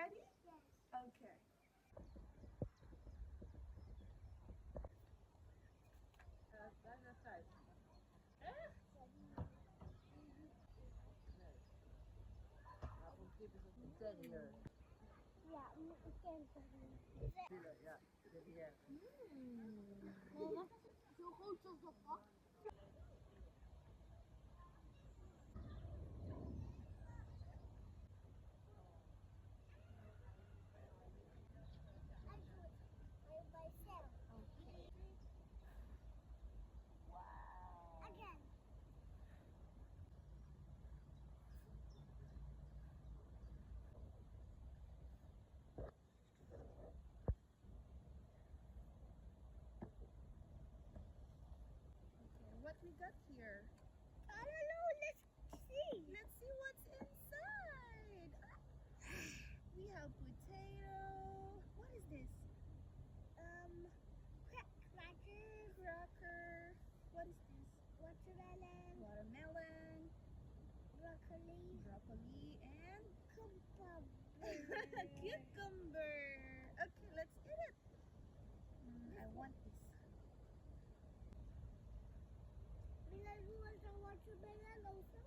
ready? Yes. Okay. That's the size. Interior. Yeah, it can Yeah. Yeah. Oh, wat is het zo groot als dat pak? I do it by myself. Okay. Wow. Again. Okay. What we got here? I don't know. Let's see. Let's see what's inside. We have potato. What is this? Crackers, Cracker. What is this? watermelon, Watermelon, broccoli, broccoli, and cucumber. cucumber. Okay, let's eat it. I want this. Because you want the watermelon also?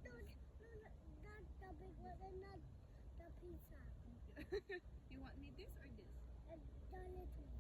No, not the big one and not the pizza. You want me this or this? The little one.